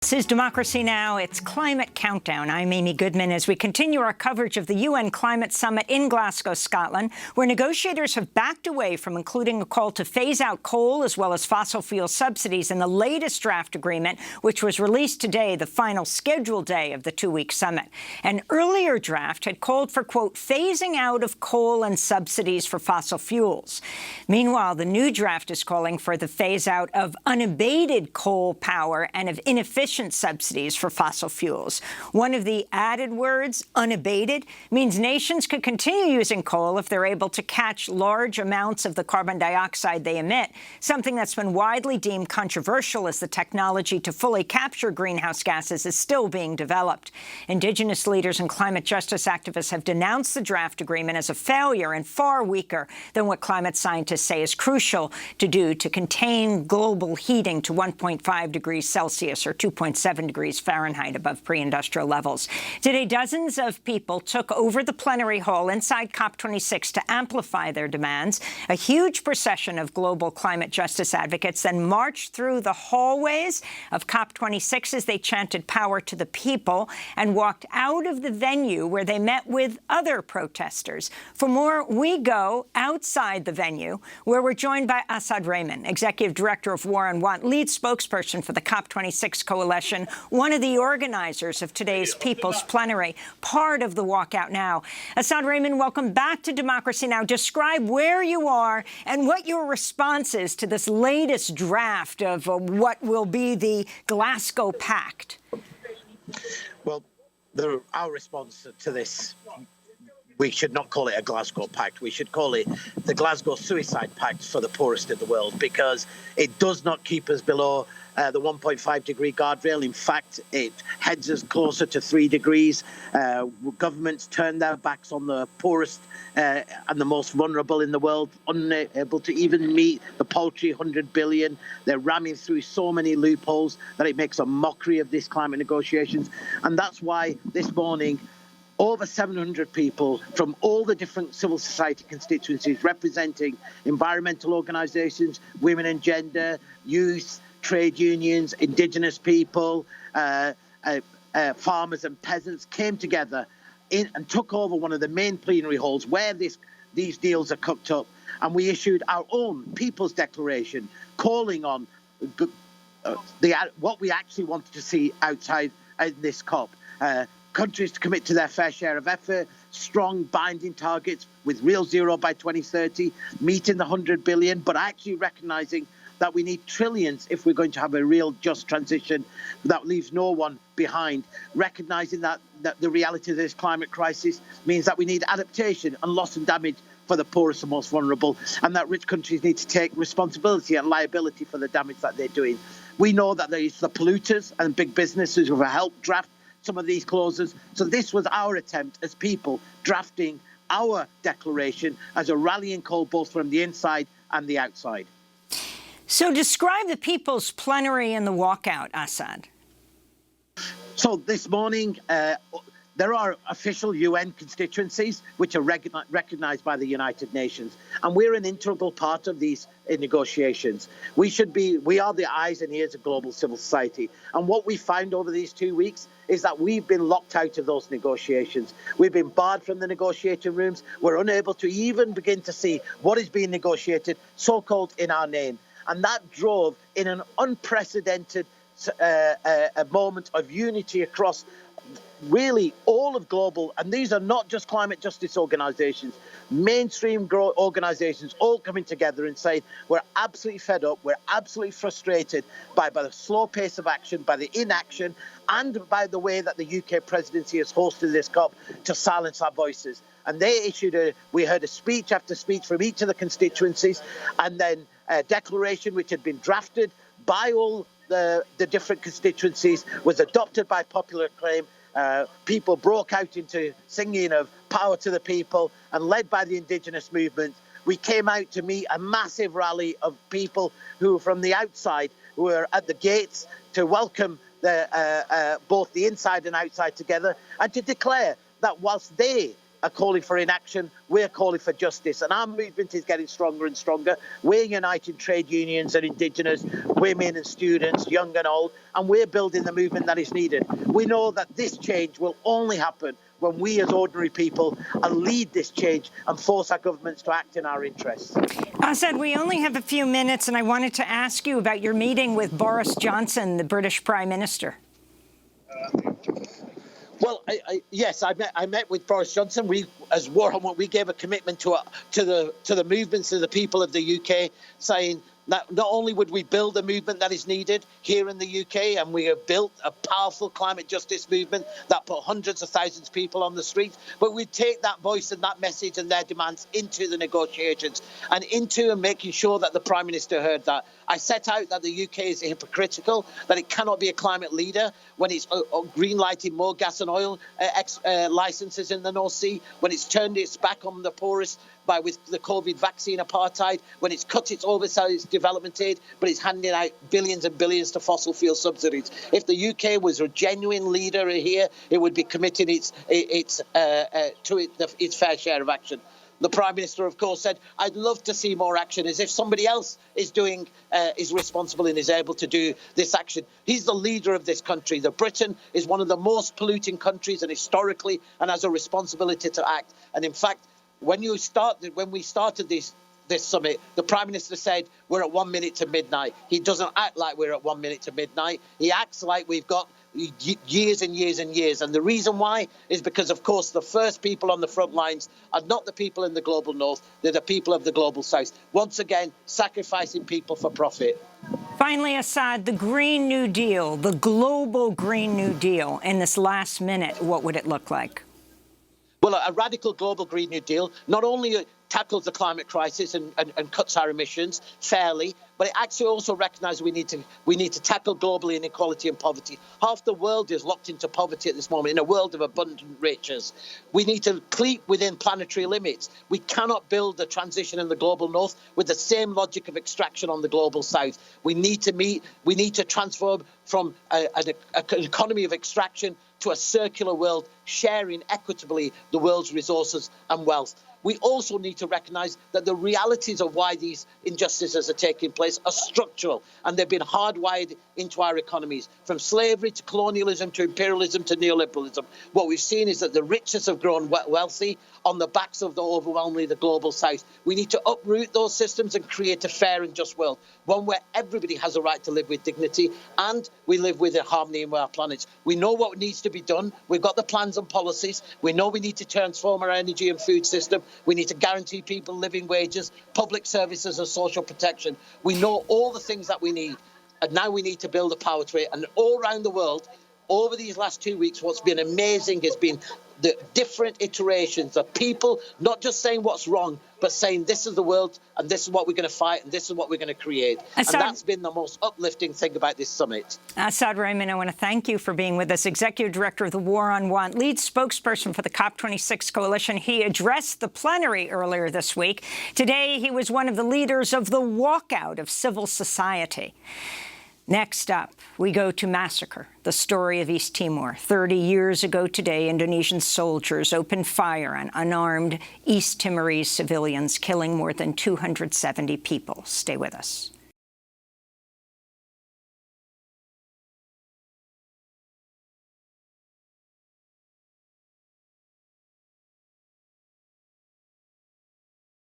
This is Democracy Now! It's Climate Countdown. I'm Amy Goodman as we continue our coverage of the UN Climate Summit in Glasgow, Scotland, where negotiators have backed away from including a call to phase out coal as well as fossil fuel subsidies in the latest draft agreement, which was released today, the final scheduled day of the two-week summit. An earlier draft had called for, quote, phasing out of coal and subsidies for fossil fuels. Meanwhile, the new draft is calling for the phase out of unabated coal power and of inefficient subsidies for fossil fuels. One of the added words, unabated, means nations could continue using coal if they're able to catch large amounts of the carbon dioxide they emit, something that's been widely deemed controversial as the technology to fully capture greenhouse gases is still being developed. Indigenous leaders and climate justice activists have denounced the draft agreement as a failure and far weaker than what climate scientists say is crucial to do to contain global heating to 1.5 degrees Celsius or 2.7 degrees Fahrenheit above pre-industrial levels. Today, dozens of people took over the plenary hall inside COP26 to amplify their demands. A huge procession of global climate justice advocates then marched through the hallways of COP26 as they chanted power to the people and walked out of the venue where they met with other protesters. For more, we go outside the venue where we're joined by Asad Rehman, Executive Director of War and Want, lead spokesperson for the COP26 Coalition, one of the organizers of today's People's Plenary, part of the Walkout Now. Asad Rehman, welcome back to Democracy Now! Describe where you are and what your response is to this latest draft of what will be the Glasgow Pact. Well, our response to this, we should not call it a Glasgow Pact. We should call it the Glasgow Suicide Pact for the poorest in the world, because it does not keep us below the 1.5 degree guardrail. In fact, it heads us closer to 3 degrees. Governments turn their backs on the poorest and the most vulnerable in the world, unable to even meet the paltry 100 billion. They're ramming through so many loopholes that it makes a mockery of these climate negotiations. And that's why this morning, over 700 people from all the different civil society constituencies representing environmental organisations, women and gender, youth, trade unions, indigenous people, farmers and peasants came together and took over one of the main plenary halls where these deals are cooked up. And we issued our own People's Declaration calling on what we actually wanted to see outside this COP. Countries to commit to their fair share of effort, strong binding targets with real zero by 2030, meeting the 100 billion, but actually recognising that we need trillions if we're going to have a real just transition that leaves no one behind, recognising that the reality of this climate crisis means that we need adaptation and loss and damage for the poorest and most vulnerable, and that rich countries need to take responsibility and liability for the damage that they're doing. We know that there is the polluters and big businesses who have helped draft some of these clauses. So this was our attempt as people drafting our declaration as a rallying call both from the inside and the outside. So describe the People's Plenary and the Walkout, Asad. So this morning, there are official UN constituencies which are recognised by the United Nations, and we're an integral part of these negotiations. We are the eyes and ears of global civil society, and what we found over these 2 weeks is that we've been locked out of those negotiations. We've been barred from the negotiating rooms. We're unable to even begin to see what is being negotiated, so-called in our name, and that drove in an unprecedented a moment of unity across really all of global, and these are not just climate justice organisations, mainstream organisations all coming together and saying we're absolutely fed up, we're absolutely frustrated by the slow pace of action, by the inaction, and by the way that the UK presidency has hosted this COP to silence our voices. And they issued we heard a speech after speech from each of the constituencies, and then a declaration which had been drafted by all the different constituencies, was adopted by popular acclaim. People broke out into singing of power to the people, and led by the indigenous movement, we came out to meet a massive rally of people who from the outside were at the gates to welcome both the inside and outside together, and to declare that whilst they are calling for inaction. We're calling for justice. And our movement is getting stronger and stronger. We're uniting trade unions and indigenous, women and students, young and old, and we're building the movement that is needed. We know that this change will only happen when we as ordinary people lead this change and force our governments to act in our interests. Asad, we only have a few minutes, and I wanted to ask you about your meeting with Boris Johnson, the British Prime Minister. Well, yes, I met with Boris Johnson. We, as War on What, we gave a commitment to the movements of the people of the UK, saying that not only would we build the movement that is needed here in the UK, and we have built a powerful climate justice movement that put hundreds of thousands of people on the street, but we'd take that voice and that message and their demands into the negotiations and into making sure that the Prime Minister heard that. I set out that the UK is hypocritical, that it cannot be a climate leader when it's green-lighting more gas and oil licenses in the North Sea, when it's turned its back on the poorest with the COVID vaccine apartheid, when it's cut its oversized development aid, but it's handing out billions and billions to fossil fuel subsidies. If the UK was a genuine leader here, it would be committing its fair share of action. The Prime Minister, of course, said, I'd love to see more action, as if somebody else is responsible and is able to do this action. He's the leader of this country. Britain is one of the most polluting countries, and historically, and has a responsibility to act. And in fact, when we started this summit, the Prime Minister said we're at 1 minute to midnight. He doesn't act like we're at 1 minute to midnight. He acts like we've got years and years and years. And the reason why is because, of course, the first people on the front lines are not the people in the global north. They're the people of the global south. Once again, sacrificing people for profit. Finally, Asad, the Green New Deal, the global Green New Deal, in this last minute, what would it look like? Well, a radical global Green New Deal not only tackles the climate crisis and cuts our emissions fairly, but it actually also recognises we need to tackle global inequality and poverty. Half the world is locked into poverty at this moment in a world of abundant riches. We need to keep within planetary limits. We cannot build the transition in the global north with the same logic of extraction on the global south. We need to transform from an economy of extraction to a circular world, sharing equitably the world's resources and wealth. We also need to recognise that the realities of why these injustices are taking place are structural, and they've been hardwired into our economies, from slavery to colonialism to imperialism to neoliberalism. What we've seen is that the richest have grown wealthy on the backs of overwhelmingly the global south. We need to uproot those systems and create a fair and just world, one where everybody has a right to live with dignity and we live with harmony in our planet. We know what needs to be done. We've got the plans and policies. We know we need to transform our energy and food system. We need to guarantee people living wages, public services and social protection. We know all the things that we need, and now we need to build the power to it. And all around the world, over these last 2 weeks, what's been amazing has been the different iterations of people not just saying what's wrong, but saying this is the world and this is what we're going to fight and this is what we're going to create. And that's been the most uplifting thing about this summit. Asad Rehman, I want to thank you for being with us, Executive Director of the War on Want, lead spokesperson for the COP26 Coalition. He addressed the plenary earlier this week. Today, he was one of the leaders of the walkout of civil society. Next up, we go to Massacre, the story of East Timor. 30 years ago today, Indonesian soldiers opened fire on unarmed East Timorese civilians, killing more than 270 people. Stay with us.